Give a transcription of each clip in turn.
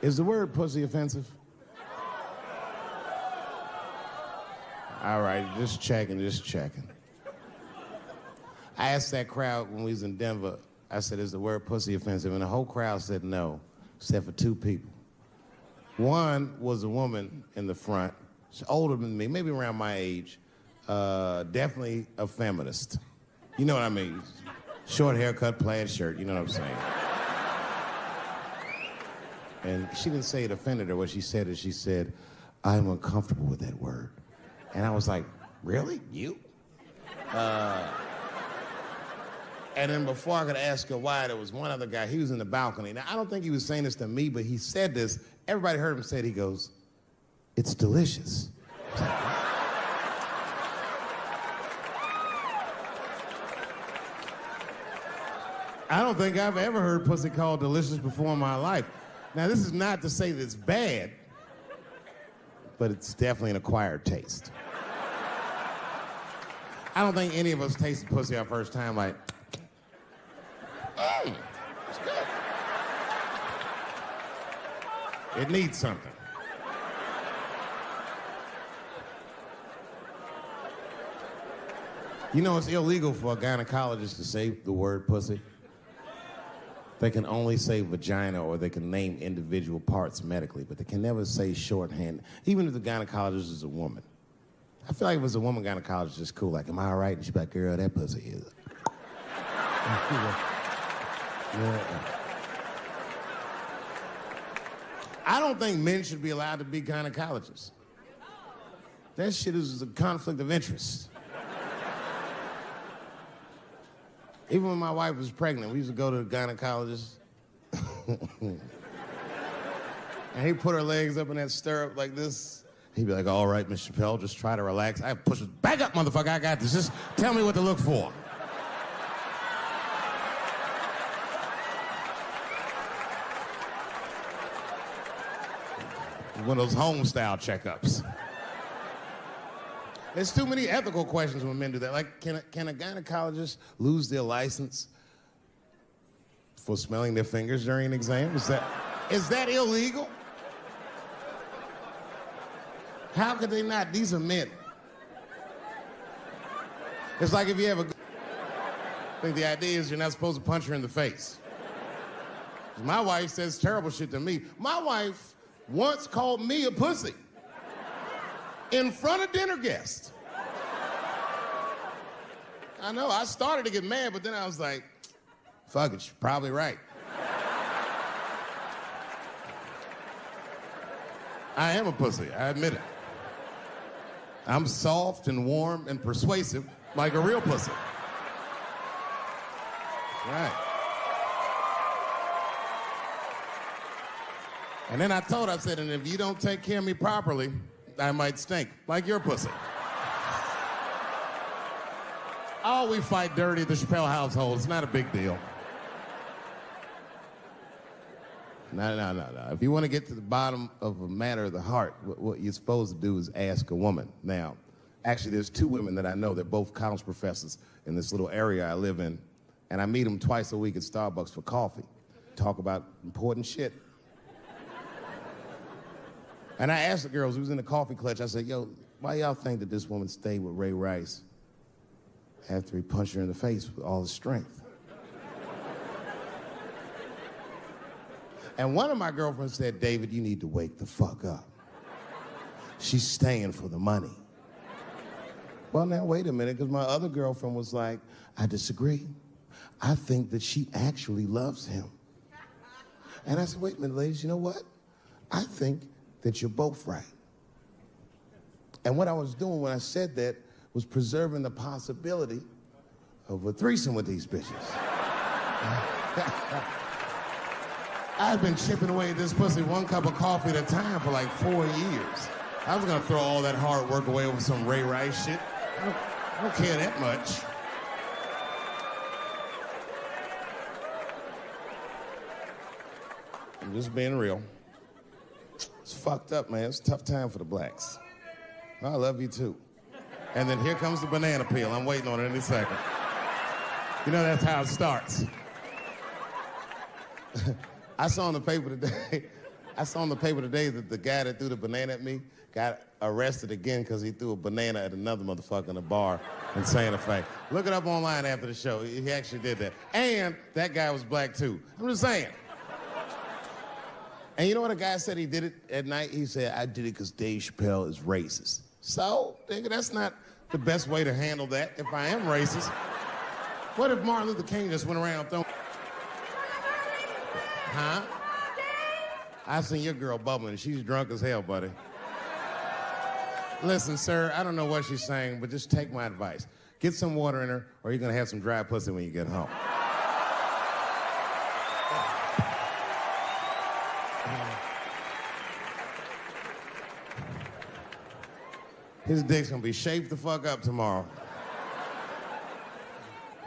Is the word pussy offensive? All right, just checking. I asked that crowd when we was in Denver, I said, is the word pussy offensive? And the whole crowd said no, except for two people. One was a woman in the front. She's older than me, maybe around my age. Definitely a feminist. You know what I mean? Short haircut, plaid shirt, you know what I'm saying? And she didn't say it offended her. What she said is, she said, I'm uncomfortable with that word. And I was like, really? You? And then before I could ask her why, there was one other guy, he was in the balcony. Now, I don't think he was saying this to me, but he said this. Everybody heard him say it. He goes, it's delicious. I don't think I've ever heard pussy called delicious before in my life. Now, this is not to say that it's bad, but it's definitely an acquired taste. I don't think any of us tasted pussy our first time like, it's good. It needs something. You know, it's illegal for a gynecologist to say the word pussy. They can only say vagina, or they can name individual parts medically, but they can never say shorthand, even if the gynecologist is a woman. I feel like if it was a woman gynecologist, it's cool. Like, am I all right? And she'd be like, girl, that pussy is. Yeah. I don't think men should be allowed to be gynecologists. That shit is a conflict of interest. Even when my wife was pregnant, we used to go to the gynecologist. And he put her legs up in that stirrup like this. He'd be like, all right, Miss Chappelle, just try to relax. I push it back up, motherfucker, I got this. Just tell me what to look for. One of those home-style checkups. There's too many ethical questions when men do that. Like, can a gynecologist lose their license for smelling their fingers during an exam? Is that illegal? How could they not? These are men. It's like if you have a... I think the idea is you're not supposed to punch her in the face. My wife says terrible shit to me. My wife once called me a pussy in front of dinner guests. I know, I started to get mad, but then I was like, fuck it, she's probably right. I am a pussy, I admit it. I'm soft and warm and persuasive like a real pussy. Right. And then I told her, I said, and if you don't take care of me properly, I might stink, like your pussy. Oh, we fight dirty at the Chappelle household. It's not a big deal. No. If you want to get to the bottom of a matter of the heart, what you're supposed to do is ask a woman. Now, actually, there's two women that I know. They're both college professors in this little area I live in. And I meet them twice a week at Starbucks for coffee. Talk about important shit. And I asked the girls who was in the coffee clutch, I said, yo, why y'all think that this woman stayed with Ray Rice after he punched her in the face with all his strength? And one of my girlfriends said, David, you need to wake the fuck up. She's staying for the money. Well, now, wait a minute, because my other girlfriend was like, I disagree. I think that she actually loves him. And I said, wait a minute, ladies, you know what? I think that you're both right. And what I was doing when I said that was preserving the possibility of a threesome with these bitches. I've been chipping away at this pussy one cup of coffee at a time for like 4 years. I was gonna throw all that hard work away over some Ray Rice shit. I don't care that much. I'm just being real. It's fucked up, man. It's a tough time for the blacks. I love you too. And then here comes the banana peel. I'm waiting on it any second. You know, that's how it starts. I saw in the paper today that the guy that threw the banana at me got arrested again because he threw a banana at another motherfucker in a bar in Santa Fe. Look it up online after the show. He actually did that. And that guy was black too. I'm just saying. And you know what a guy said he did it at night? He said, I did it because Dave Chappelle is racist. So, nigga, that's not the best way to handle that if I am racist. What if Martin Luther King just went around throwing... Huh? I seen your girl bubbling. She's drunk as hell, buddy. Listen, sir, I don't know what she's saying, but just take my advice. Get some water in her, or you're gonna have some dry pussy when you get home. His dick's gonna be shaped the fuck up tomorrow.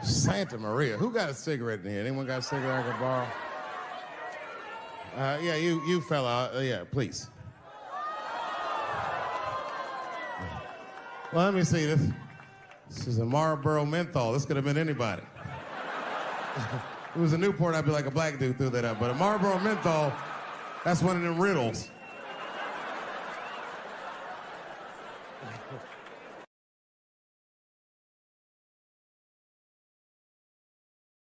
Santa Maria. Who got a cigarette in here? Anyone got a cigarette I can borrow? Yeah, you fella. Yeah, please. Well, let me see this. This is a Marlboro menthol. This could have been anybody. If it was a Newport, I'd be like a black dude threw that up. But a Marlboro menthol, that's one of them riddles.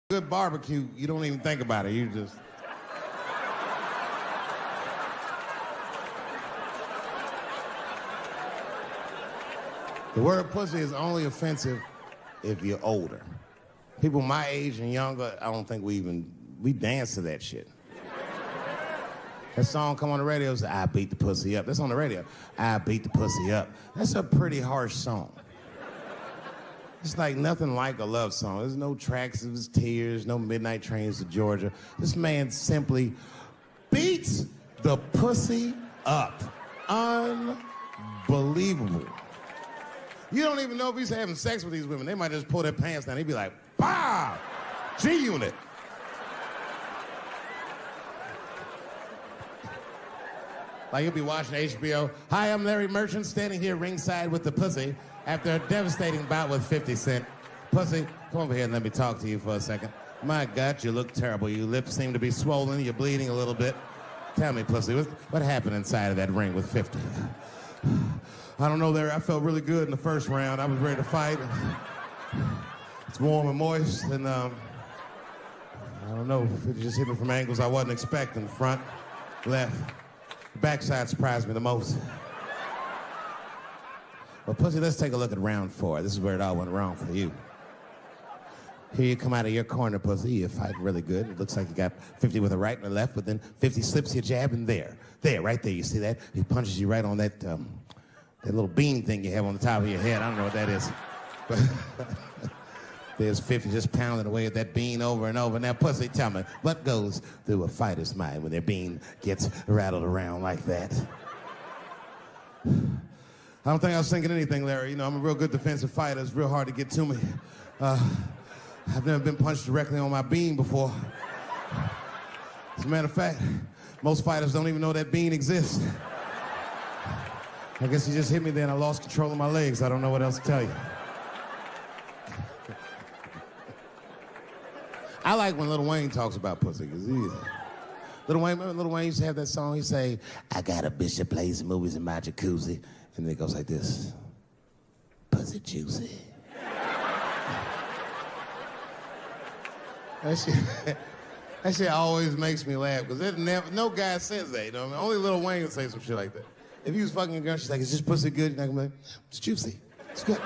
Good barbecue, you don't even think about it. You just... The word pussy is only offensive if you're older. People my age and younger, I don't think we dance to that shit. That song come on the radio, say, I beat the pussy up. That's on the radio. I beat the pussy up. That's a pretty harsh song. It's like nothing like a love song. There's no tracks of his tears, no midnight trains to Georgia. This man simply beats the pussy up. Unbelievable. You don't even know if he's having sex with these women. They might just pull their pants down. He'd be like, bah! G-Unit. Like he'll be watching HBO. Hi, I'm Larry Merchant, standing here ringside with the pussy after a devastating bout with 50 Cent. Pussy, come over here and let me talk to you for a second. My God, you look terrible. Your lips seem to be swollen. You're bleeding a little bit. Tell me, pussy, what happened inside of that ring with 50? I don't know, Larry. I felt really good in the first round. I was ready to fight. It's warm and moist, and I don't know. It just hit me from angles I wasn't expecting. Front, left. The backside surprised me the most. Well, pussy, let's take a look at round 4. This is where it all went wrong for you. Here you come out of your corner, pussy. You're fighting really good. It looks like you got 50 with a right and a left, but then 50 slips your jab in there. There, right there. You see that? He punches you right on that little bean thing you have on the top of your head. I don't know what that is. But there's 50 just pounding away at that bean over and over. Now, pussy, tell me, what goes through a fighter's mind when their bean gets rattled around like that? I don't think I was thinking anything, Larry. You know, I'm a real good defensive fighter. It's real hard to get to me. I've never been punched directly on my bean before. As a matter of fact, most fighters don't even know that bean exists. I guess he just hit me there and I lost control of my legs. I don't know what else to tell you. I like when Lil Wayne talks about pussy, because Lil Wayne used to have that song, he'd say, I got a bitch that plays movies in my jacuzzi. And then it goes like this, pussy juicy. That shit always makes me laugh, because no guy says that, you know what I mean? Only Lil Wayne would say some shit like that. If you was fucking a girl, she's like, is this pussy good? You're not gonna be like, it's juicy. It's good.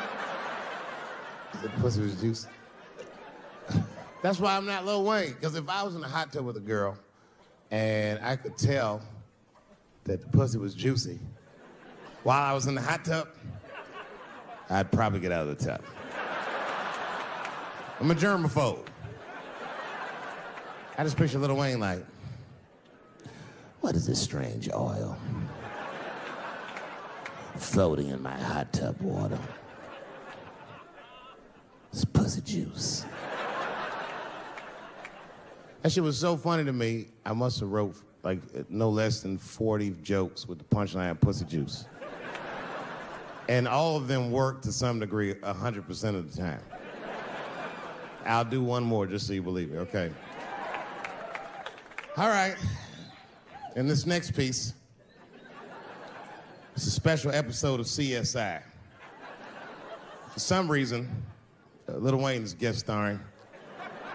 The pussy was juicy. That's why I'm not Lil Wayne, because if I was in a hot tub with a girl and I could tell that the pussy was juicy while I was in the hot tub, I'd probably get out of the tub. I'm a germaphobe. I just picture Lil Wayne like, what is this strange oil floating in my hot tub water? It's pussy juice. That shit was so funny to me, I must have wrote like no less than 40 jokes with the punchline pussy juice. And all of them work to some degree 100% of the time. I'll do one more just so you believe me, okay? All right. And this next piece, it's a special episode of CSI. For some reason, Lil Wayne is guest starring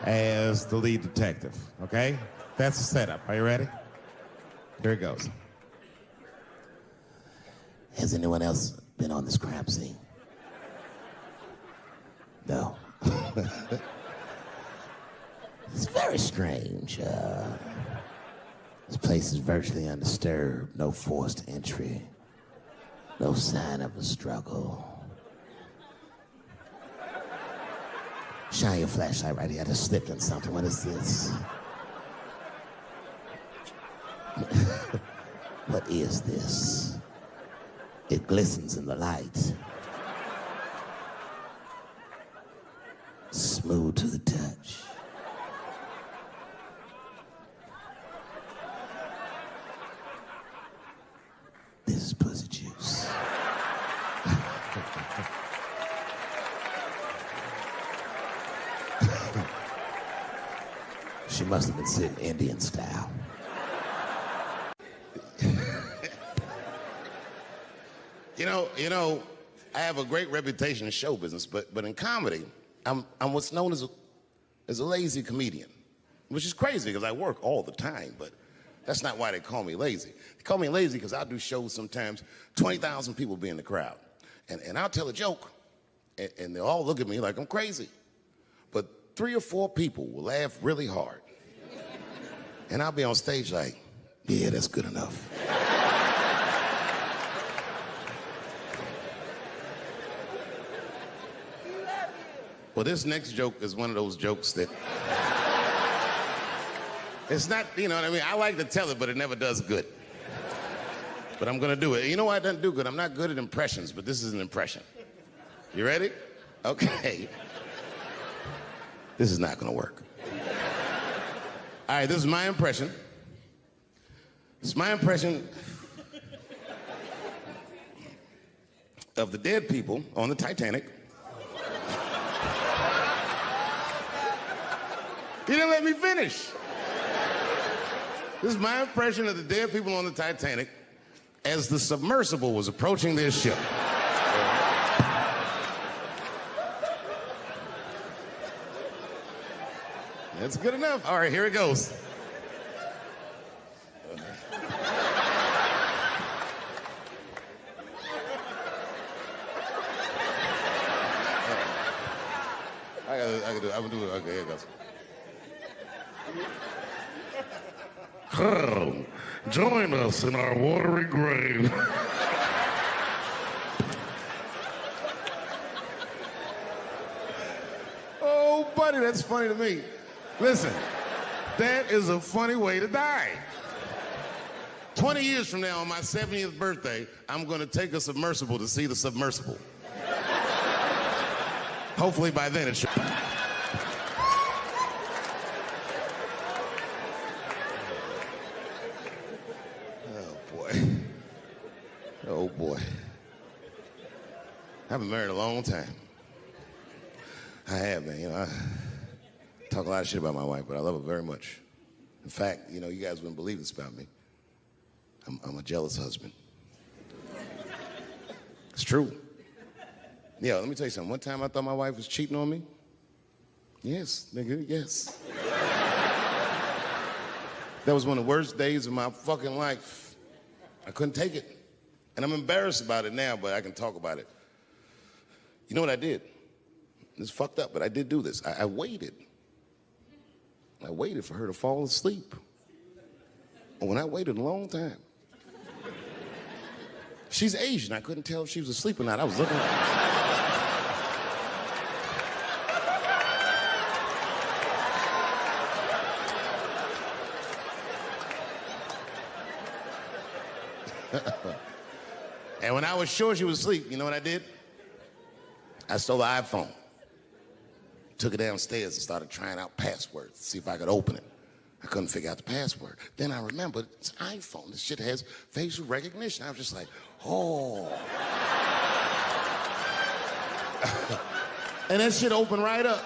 as the lead detective, okay? That's the setup. Are you ready? Here it goes. Has anyone else been on this crime scene? No. It's very strange. This place is virtually undisturbed. No forced entry. No sign of a struggle. Shine your flashlight right here. I just slipped on something. What is this? What is this? It glistens in the light. Smooth to the touch. This is pussy juice. She must have been sitting Indian style. You know, I have a great reputation in show business, but in comedy, I'm what's known as a lazy comedian, which is crazy because I work all the time, but that's not why they call me lazy. They call me lazy because I'll do shows sometimes, 20,000 people be in the crowd, and I'll tell a joke, and they'll all look at me like I'm crazy, but 3 or 4 people will laugh really hard, and I'll be on stage like, yeah, that's good enough. Well, this next joke is one of those jokes that... It's not, you know what I mean? I like to tell it, but it never does good. But I'm gonna do it. You know why it doesn't do good? I'm not good at impressions, but this is an impression. You ready? Okay. This is not gonna work. All right, this is my impression. It's my impression of the dead people on the Titanic. You didn't let me finish. This is my impression of the dead people on the Titanic as the submersible was approaching their ship. That's good enough. All right, here it goes. I'm gonna do it. Okay, here it goes. Come, join us in our watery grave. Oh, buddy, that's funny to me. Listen, that is a funny way to die. 20 years from now, on my 70th birthday, I'm gonna take a submersible to see the submersible. Hopefully by then it should. Oh boy. I've been married a long time. I have, man. You know, I talk a lot of shit about my wife, but I love her very much. In fact, you know, you guys wouldn't believe this about me. I'm a jealous husband. It's true. Yeah, let me tell you something. One time I thought my wife was cheating on me. Yes, nigga, yes. That was one of the worst days of my fucking life. I couldn't take it. And I'm embarrassed about it now, but I can talk about it. You know what I did? It's fucked up, but I did do this. I waited. I waited for her to fall asleep. And when I waited a long time, she's Asian. I couldn't tell if she was asleep or not. I was looking at her. And when I was sure she was asleep, you know what I did? I stole the iPhone, took it downstairs and started trying out passwords to see if I could open it. I couldn't figure out the password. Then I remembered it's an iPhone. This shit has facial recognition. I was just like, oh. And that shit opened right up.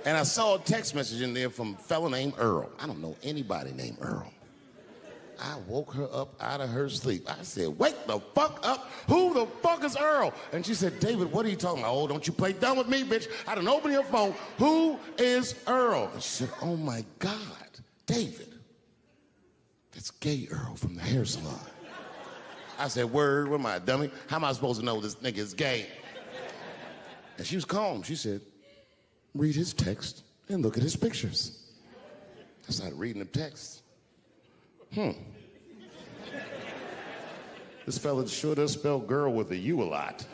And I saw a text message in there from a fella named Earl. I don't know anybody named Earl. I woke her up out of her sleep. I said, wake the fuck up. Who the fuck is Earl? And she said, David, what are you talking about? Oh, don't you play dumb with me, bitch. I done opened your phone. Who is Earl? And she said, oh my God, David. That's gay Earl from the hair salon. I said, word, what am I, a dummy? How am I supposed to know this nigga is gay? And she was calm. She said, read his text and look at his pictures. I started reading the text. This fella sure does spell girl with a U a lot.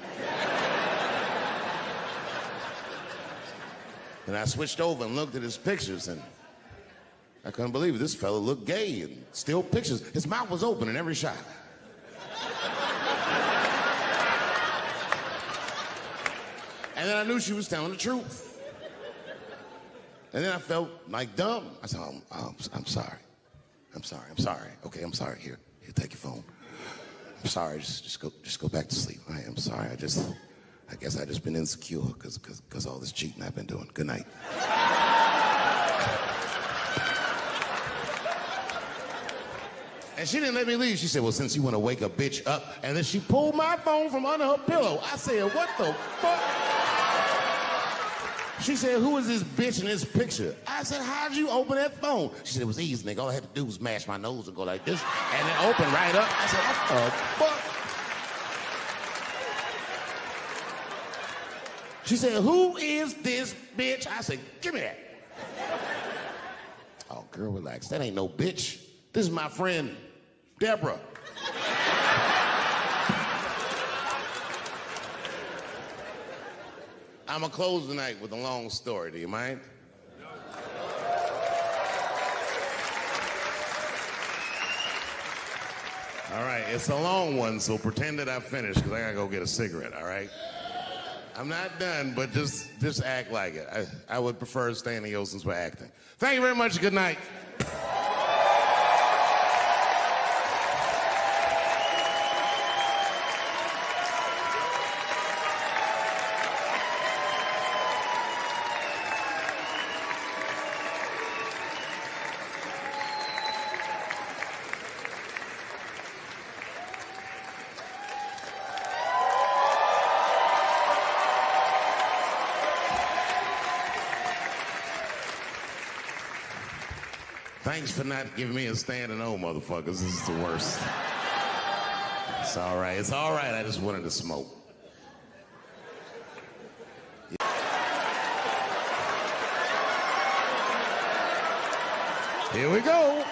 And I switched over and looked at his pictures, and I couldn't believe it. This fella looked gay and still pictures. His mouth was open in every shot. And then I knew she was telling the truth. And then I felt like dumb. I said, I'm sorry. I'm sorry. Okay, I'm sorry. Here, take your phone. I'm sorry. Just go back to sleep. I am sorry. I guess I just been insecure because all this cheating I've been doing. Good night. And she didn't let me leave. She said, well, since you want to wake a bitch up, and then she pulled my phone from under her pillow. I said, what the fuck? She said, who is this bitch in this picture? I said, how'd you open that phone? She said, it was easy, nigga. All I had to do was mash my nose and go like this, and it opened right up. I said, what the fuck? She said, who is this bitch? I said, give me that. Oh, girl, relax. That ain't no bitch. This is my friend, Deborah. I'm gonna close the night with a long story. Do you mind? All right, it's a long one, so pretend that I finished, because I gotta go get a cigarette, all right? I'm not done, but just act like it. I would prefer staying here since we're acting. Thank you very much. Good night. Thanks for not giving me a standing O, motherfuckers. This is the worst. It's all right. It's all right. I just wanted to smoke. Here we go.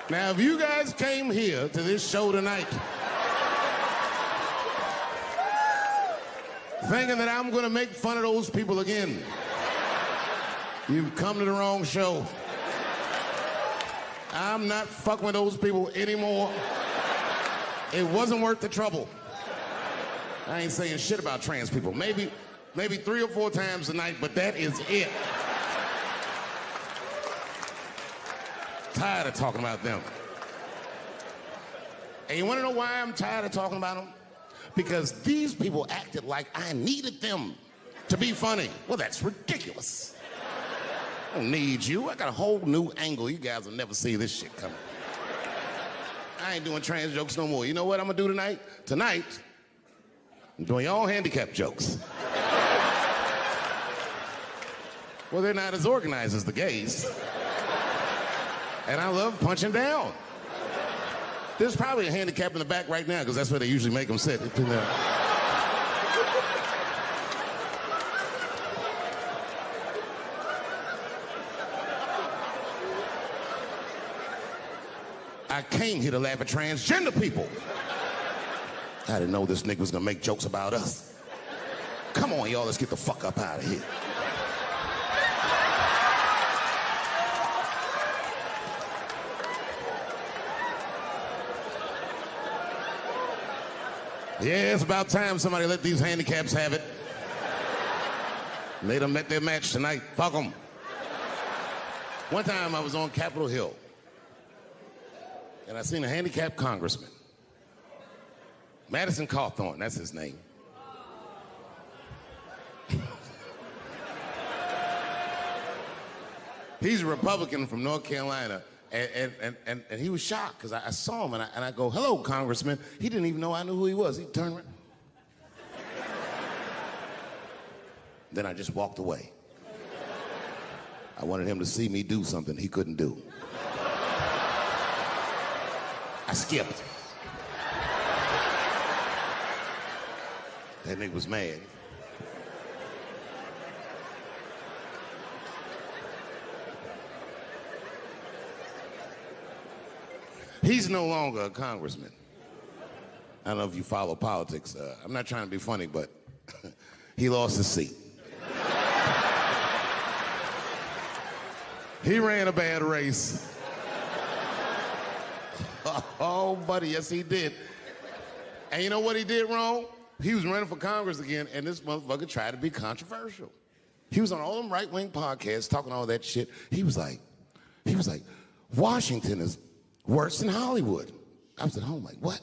Now, if you guys came here to this show tonight thinking that I'm going to make fun of those people again, you've come to the wrong show. I'm not fucking with those people anymore. It wasn't worth the trouble. I ain't saying shit about trans people. Maybe 3 or 4 times a night, but that is it. Tired of talking about them. And you want to know why I'm tired of talking about them? Because these people acted like I needed them to be funny. Well, that's ridiculous. I don't need you. I got a whole new angle. You guys will never see this shit coming. I ain't doing trans jokes no more. You know what I'm gonna do tonight? Tonight, I'm doing all handicap jokes. Well, they're not as organized as the gays. And I love punching down. There's probably a handicap in the back right now, because that's where they usually make them sit. I came here to laugh at transgender people. I didn't know this nigga was gonna make jokes about us. Come on, y'all, let's get the fuck up out of here. Yeah, it's about time somebody let these handicaps have it. They done met their match tonight. Fuck them. One time I was on Capitol Hill, and I seen a handicapped congressman. Madison Cawthorn, that's his name. He's a Republican from North Carolina, and he was shocked because I saw him, and I go, hello, Congressman. He didn't even know I knew who he was. He turned around. Then I just walked away. I wanted him to see me do something he couldn't do. I skipped. That nigga was mad. He's no longer a congressman. I don't know if you follow politics. I'm not trying to be funny, but he lost his seat. He ran a bad race. Oh, buddy, yes, he did. And you know what he did wrong? He was running for Congress again, and this motherfucker tried to be controversial. He was on all them right-wing podcasts talking all that shit. He was like, Washington is worse than Hollywood. I was at home like, what?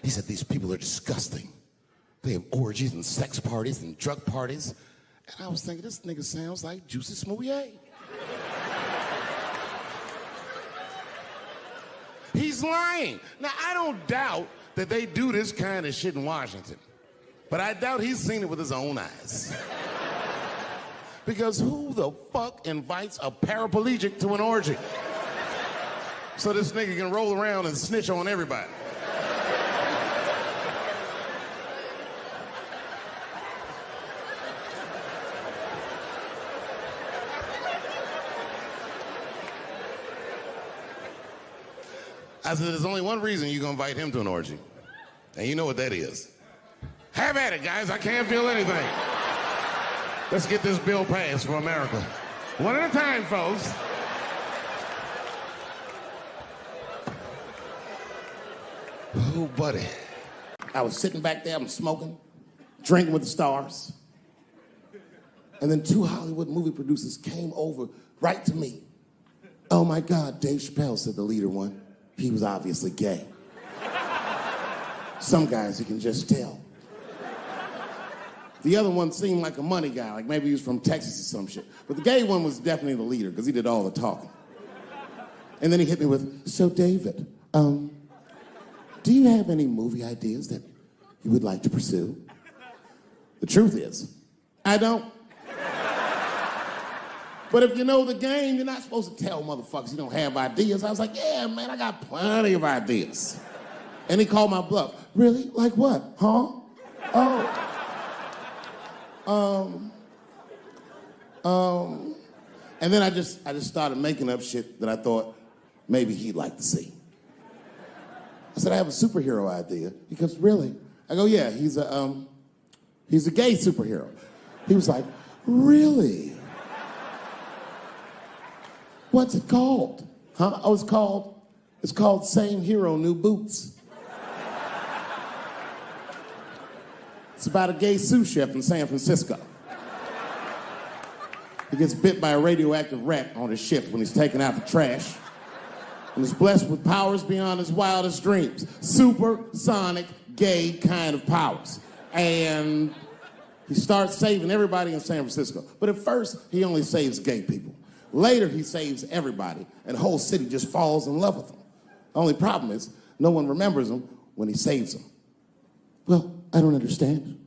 He said, these people are disgusting. They have orgies and sex parties and drug parties. And I was thinking, this nigga sounds like Juicy Smouye. He's lying. Now, I don't doubt that they do this kind of shit in Washington. But I doubt he's seen it with his own eyes. Because who the fuck invites a paraplegic to an orgy? So this nigga can roll around and snitch on everybody. I said, there's only one reason you're gonna invite him to an orgy. And you know what that is. Have at it, guys. I can't feel anything. Let's get this bill passed for America. One at a time, folks. Oh, buddy. I was sitting back there, I'm smoking, drinking with the stars. And then two Hollywood movie producers came over right to me. Oh my God, Dave Chappelle, said the leader one. He was obviously gay. Some guys you can just tell. The other one seemed like a money guy, like maybe he was from Texas or some shit. But the gay one was definitely the leader because he did all the talking. And then he hit me with, so David, do you have any movie ideas that you would like to pursue? The truth is, I don't. But if you know the game, you're not supposed to tell motherfuckers you don't have ideas. I was like, yeah, man, I got plenty of ideas. And he called my bluff. Really? Like what? Huh? And then I just started making up shit that I thought maybe he'd like to see. I said, I have a superhero idea. He goes, really? I go, yeah, he's a gay superhero. He was like, really? What's it called? Huh? Oh, it's called Same Hero, New Boots. It's about a gay sous chef in San Francisco. He gets bit by a radioactive rat on his shift when he's taking out the trash. And is blessed with powers beyond his wildest dreams. Supersonic, gay kind of powers. And he starts saving everybody in San Francisco. But at first, he only saves gay people. Later, he saves everybody, and the whole city just falls in love with him. The only problem is, no one remembers him when he saves them. Well, I don't understand.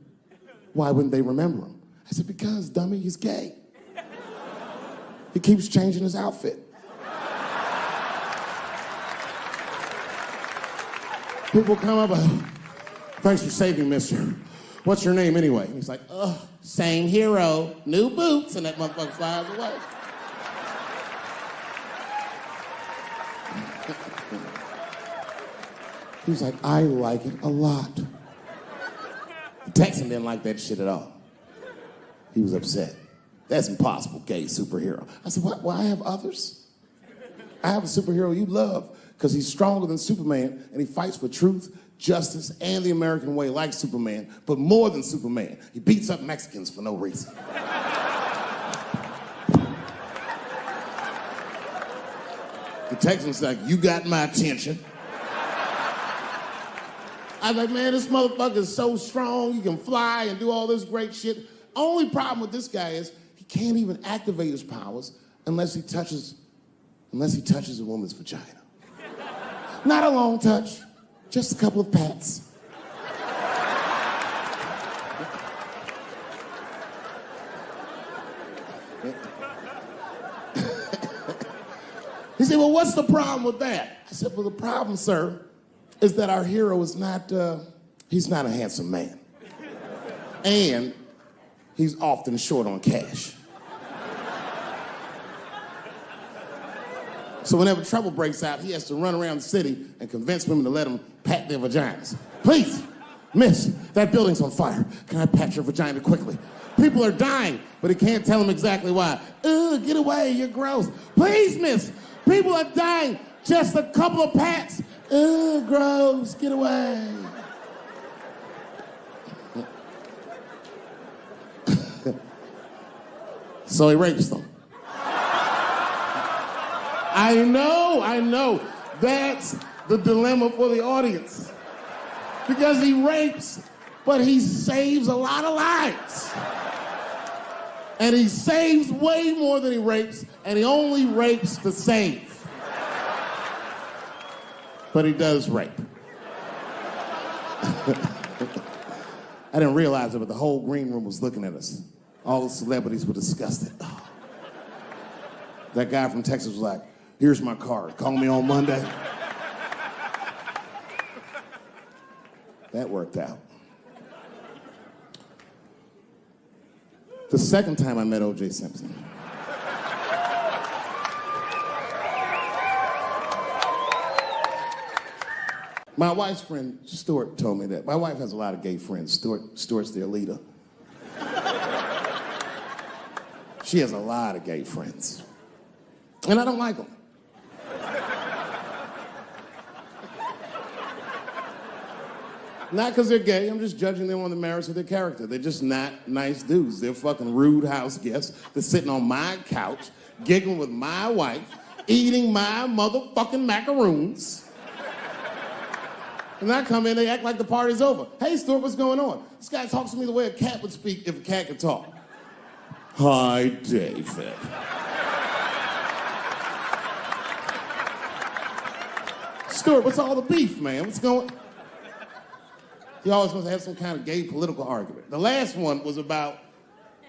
Why wouldn't they remember him? I said, because, dummy, he's gay. He keeps changing his outfit. People come up, thanks for saving, mister. What's your name anyway? And he's like, same hero, new boots, and that motherfucker flies away. He was like, I like it a lot. The Texan didn't like that shit at all. He was upset. That's impossible, gay superhero. I said, what? Well, I have others. I have a superhero you love because he's stronger than Superman and he fights for truth, justice, and the American way like Superman, but more than Superman. He beats up Mexicans for no reason. The Texan's like, you got my attention. I was like, man, this motherfucker is so strong, he can fly and do all this great shit. Only problem with this guy is he can't even activate his powers unless he touches a woman's vagina. Not a long touch, just a couple of pats. He said, well, what's the problem with that? I said, well, the problem, sir, is that our hero is not, he's not a handsome man. And he's often short on cash. So whenever trouble breaks out, he has to run around the city and convince women to let him pat their vaginas. Please, miss, that building's on fire. Can I pat your vagina quickly? People are dying, but he can't tell them exactly why. Ugh, get away, you're gross. Please, miss, people are dying. Just a couple of pats. Ugh, gross, get away. So he rapes them. I know. That's the dilemma for the audience. Because he rapes, but he saves a lot of lives. And he saves way more than he rapes, and he only rapes to save. But he does rape. I didn't realize it, but the whole green room was looking at us. All the celebrities were disgusted. Oh. That guy from Texas was like, here's my card. Call me on Monday. That worked out. The second time I met O.J. Simpson. My wife's friend, Stuart, told me that. My wife has a lot of gay friends. Stuart's their leader. She has a lot of gay friends. And I don't like them. Not because they're gay, I'm just judging them on the merits of their character. They're just not nice dudes. They're fucking rude house guests. They're sitting on my couch, giggling with my wife, eating my motherfucking macaroons. And I come in, they act like the party's over. Hey, Stuart, what's going on? This guy talks to me the way a cat would speak if a cat could talk. Hi, David. Stuart, what's all the beef, man? What's going on? He always wants to have some kind of gay political argument. The last one was about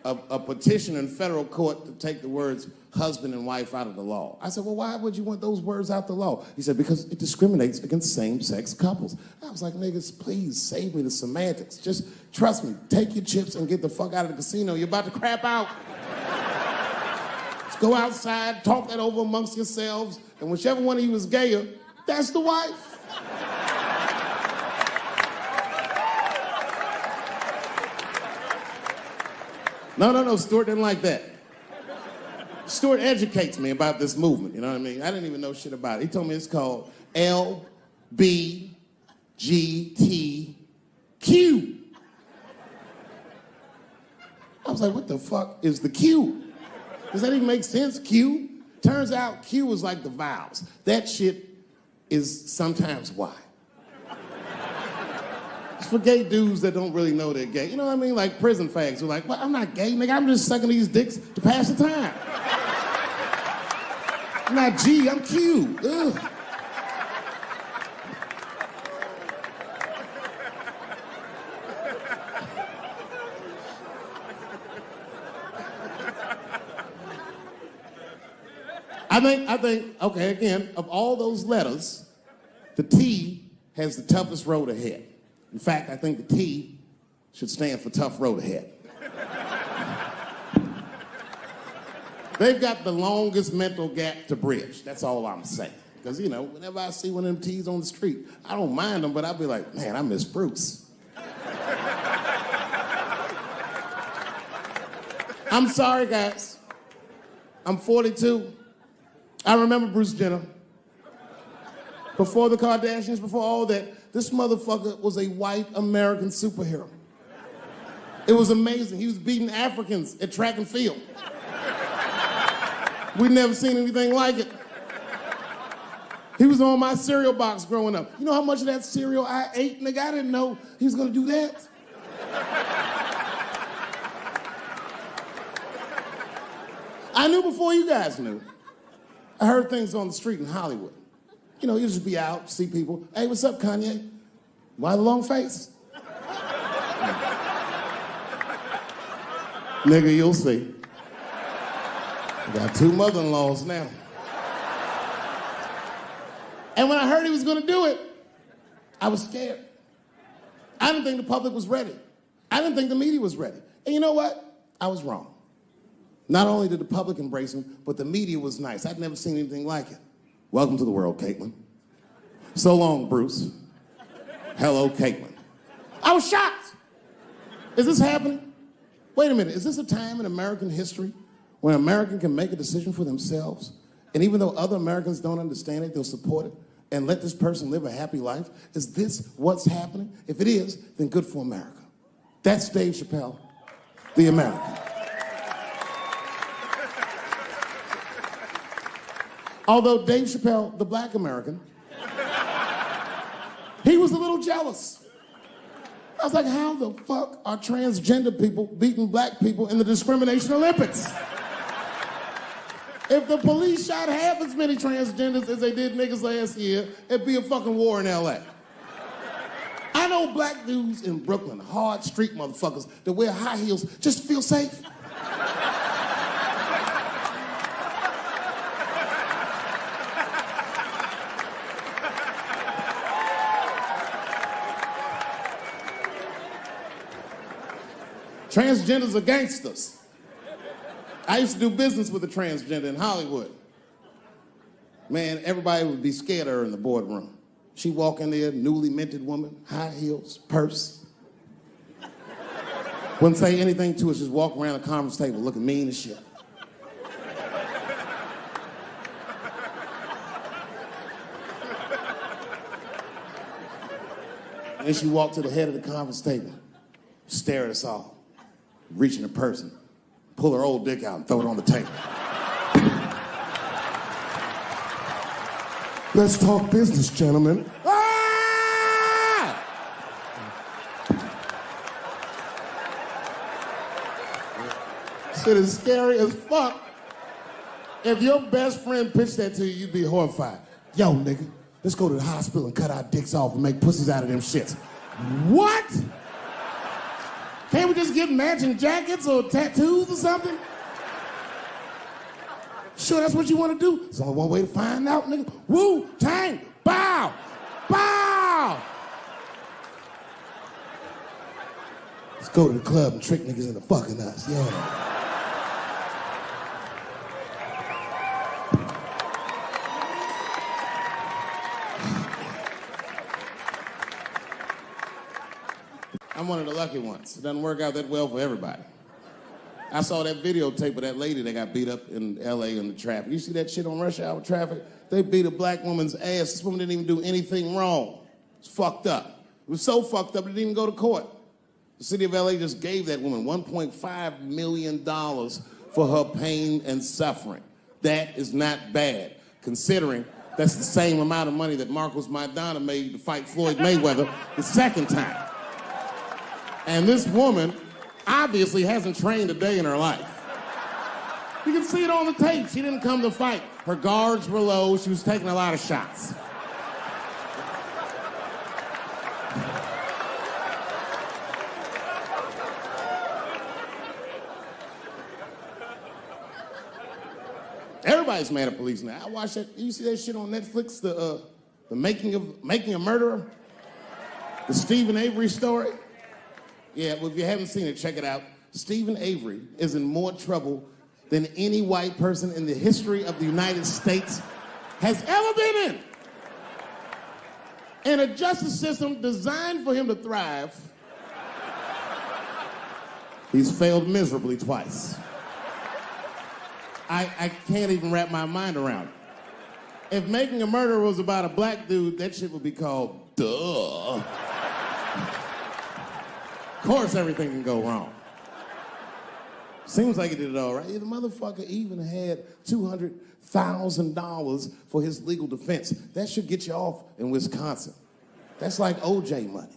a petition in federal court to take the words husband and wife out of the law. I said, well, why would you want those words out the law? He said, because it discriminates against same-sex couples. I was like, niggas, please save me the semantics. Just trust me. Take your chips and get the fuck out of the casino. You're about to crap out. Just go outside, talk that over amongst yourselves, and whichever one of you is gayer, that's the wife. No, Stuart didn't like that. Stuart educates me about this movement, you know what I mean? I didn't even know shit about it. He told me it's called LBGTQ. I was like, what the fuck is the Q? Does that even make sense, Q? Turns out Q is like the vowels. That shit is sometimes Y. It's for gay dudes that don't really know they're gay. You know what I mean? Like prison fags who are like, well, I'm not gay, nigga. I'm just sucking these dicks to pass the time. I'm not G, I'm Q. Ugh. I think, okay, again, of all those letters, the T has the toughest road ahead. In fact, I think the T should stand for tough road ahead. They've got the longest mental gap to bridge. That's all I'm saying. Because, you know, whenever I see one of them T's on the street, I don't mind them, but I'll be like, man, I miss Bruce. I'm sorry, guys. I'm 42. I remember Bruce Jenner. Before the Kardashians, before all that, This motherfucker was a white American superhero. It was amazing. He was beating Africans at track and field. We'd never seen anything like it. He was on my cereal box growing up. You know how much of that cereal I ate, nigga? I didn't know he was gonna do that. I knew before you guys knew. I heard things on the street in Hollywood. You know, you just be out, see people. Hey, what's up, Kanye? Why the long face? Nigga, you'll see. I got 2 mother-in-laws now. And when I heard he was gonna do it, I was scared. I didn't think the public was ready. I didn't think the media was ready. And you know what? I was wrong. Not only did the public embrace him, but the media was nice. I'd never seen anything like it. Welcome to the world, Caitlin. So long, Bruce. Hello, Caitlin. I was shocked. Is this happening? Wait a minute, is this a time in American history when an American can make a decision for themselves? And even though other Americans don't understand it, they'll support it and let this person live a happy life? Is this what's happening? If it is, then good for America. That's Dave Chappelle, the American. Although Dave Chappelle, the black American, he was a little jealous. I was like, how the fuck are transgender people beating black people in the discrimination Olympics? If the police shot half as many transgenders as they did niggas last year, it'd be a fucking war in LA. I know black dudes in Brooklyn, hard street motherfuckers that wear high heels just to feel safe. Transgenders are gangsters. I used to do business with a transgender in Hollywood. Man, everybody would be scared of her in the boardroom. She'd walk in there, newly minted woman, high heels, purse. Wouldn't say anything to us, just walk around the conference table looking mean as shit. And then she walked to the head of the conference table, stare at us all, reach in her purse and pull her old dick out and throw it on the table. Let's talk business, gentlemen. Ah! Shit is scary as fuck. If your best friend pitched that to you, you'd be horrified. Yo, nigga, let's go to the hospital and cut our dicks off and make pussies out of them shits. What? Can't we just get matching jackets or tattoos or something? Sure, that's what you want to do? There's only one way to find out, nigga. Wu-Tang, bow, bow. Let's go to the club and trick niggas into fucking us, yeah. I'm one of the lucky ones. It doesn't work out that well for everybody. I saw that videotape of that lady that got beat up in LA in the traffic. You see that shit on rush hour traffic? They beat a black woman's ass. This woman didn't even do anything wrong. It's fucked up. It was so fucked up it didn't even go to court. The city of LA just gave that woman $1.5 million for her pain and suffering. That is not bad, considering that's the same amount of money that Marcos Maidana made to fight Floyd Mayweather the second time. And this woman obviously hasn't trained a day in her life. You can see it on the tape. She didn't come to fight. Her guards were low. She was taking a lot of shots. Everybody's mad at police now. I watched that. You see that shit on Netflix? The making a murderer? The Stephen Avery story? Yeah, well, if you haven't seen it, check it out. Stephen Avery is in more trouble than any white person in the history of the United States has ever been in. In a justice system designed for him to thrive, he's failed miserably twice. I can't even wrap my mind around it. If Making a Murderer was about a black dude, that shit would be called duh. Of course everything can go wrong. Seems like he did it all right. The motherfucker even had $200,000 for his legal defense. That should get you off in Wisconsin. That's like OJ money.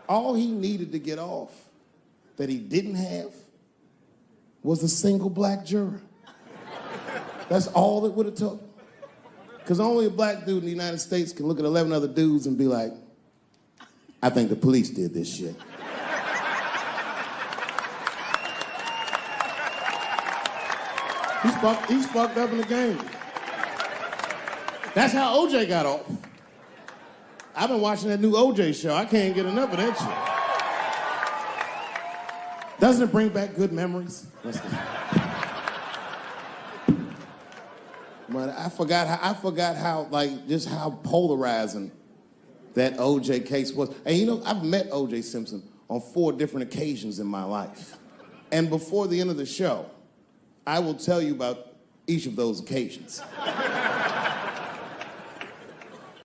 All he needed to get off that he didn't have was a single black juror. That's all it would have took. Because only a black dude in the United States can look at 11 other dudes and be like, I think the police did this shit. He's fucked up in the game. That's how OJ got off. I've been watching that new OJ show. I can't get enough of that shit. Doesn't it bring back good memories? But I forgot how like just how polarizing that OJ case was. And you know, I've met OJ Simpson on 4 different occasions in my life. And before the end of the show, I will tell you about each of those occasions.